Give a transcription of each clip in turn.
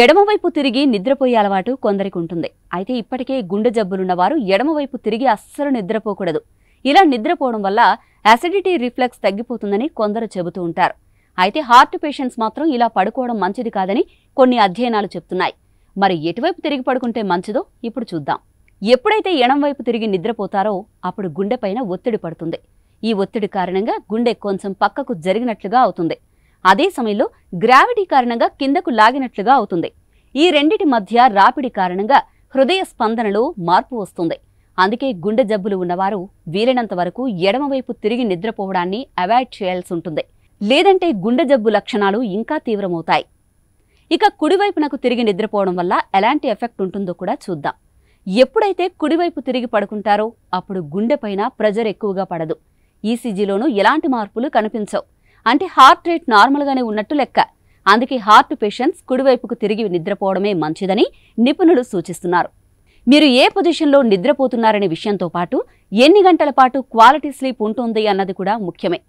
ఎడమవైపు తిరిగి నిద్రపోయే అలవాటు కొందరికి ఉంటుంది. అయితే ఇప్పటికే గుండె జబ్బులున్నవారు ఎడమవైపు తిరిగి అస్సలు నిద్రపోకూడదు. ఇలా నిద్రపోవడం వల్ల అసిడిటీ రిఫ్లెక్స్ తగ్గిపోతుందని కొందరు చెబుతూ ఉంటారు. అయితే హార్ట్ పేషెంట్స్ మాత్రం ఇలా పడుకోవడం మంచిది కాదని కొన్ని అధ్యయనాలు చెప్తున్నాయి. మరి ఎటువైపు తిరిగి పడుకుంటే మంచిదో ఇప్పుడు చూద్దాం. ఎప్పుడైతే ఎడమవైపు తిరిగి నిద్రపోతారో అప్పుడు గుండెపైన ఒత్తిడి పడుతుంది. ఈ ఒత్తిడి కారణంగా గుండె కొంచెం పక్కకు జరిగినట్లుగా అవుతుంది. అదే సమయంలో గ్రావిటీ కారణంగా కిందకు లాగినట్లుగా అవుతుంది. ఈ రెండిటి మధ్య రాపిడి కారణంగా హృదయ స్పందనలో మార్పు వస్తుంది. అందుకే గుండె జబ్బులు ఉన్నవారు వీలైనంత వరకు ఎడమవైపు తిరిగి నిద్రపోవడాన్ని అవాయిడ్ చేయాల్సి ఉంటుంది. లేదంటే గుండె జబ్బు లక్షణాలు ఇంకా తీవ్రమవుతాయి. ఇక కుడివైపునకు తిరిగి నిద్రపోవడం వల్ల ఎలాంటి ఎఫెక్ట్ ఉంటుందో కూడా చూద్దాం. ఎప్పుడైతే కుడివైపు తిరిగి పడుకుంటారో అప్పుడు గుండెపైన ప్రెజర్ ఎక్కువగా పడదు. ఈసీజీలోనూ ఎలాంటి మార్పులు కనిపించవు. అంటే హార్ట్ రేట్ నార్మల్గానే ఉన్నట్టు లెక్క. అందుకే హార్ట్ పేషెంట్స్ కుడివైపుకు తిరిగి నిద్రపోవడమే మంచిదని నిపుణులు సూచిస్తున్నారు. మీరు ఏ పొజిషన్లో నిద్రపోతున్నారనే విషయంతో పాటు ఎన్ని గంటల పాటు క్వాలిటీ స్లీప్ ఉంటుంది అన్నది కూడా ముఖ్యమే.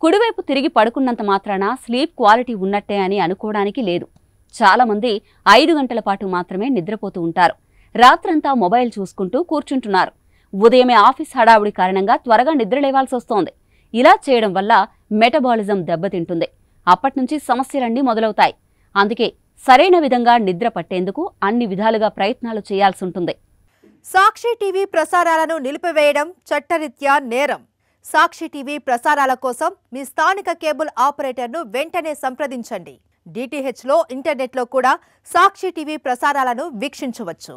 కుడివైపు తిరిగి పడుకున్నంత మాత్రాన స్లీప్ క్వాలిటీ ఉన్నట్టే అని అనుకోవడానికి లేదు. చాలా మంది 5 గంటల పాటు మాత్రమే నిద్రపోతూ ఉంటారు. రాత్రంతా మొబైల్ చూసుకుంటూ కూర్చుంటున్నారు. ఉదయమే ఆఫీస్ హడావుడి కారణంగా త్వరగా నిద్ర లేవాల్సి వస్తోంది. ఇలా చేయడం వల్ల మెటబాలిజం దెబ్బతింటుంది. అప్పట్నుంచి సమస్యలన్నీ మొదలవుతాయి. అందుకే సరైన విధంగా నిద్ర పట్టేందుకు అన్ని విధాలుగా ప్రయత్నాలు చేయాల్సి ఉంటుంది. సాక్షి టీవీ ప్రసారాలను నిలిపివేయడం చట్టరీత్యా నేరం. సాక్షి టీవీ ప్రసారాల కోసం మీ స్థానిక కేబుల్ ఆపరేటర్ను వెంటనే సంప్రదించండి. డిటిహెచ్లో, ఇంటర్నెట్లో కూడా సాక్షి టీవీ ప్రసారాలను వీక్షించవచ్చు.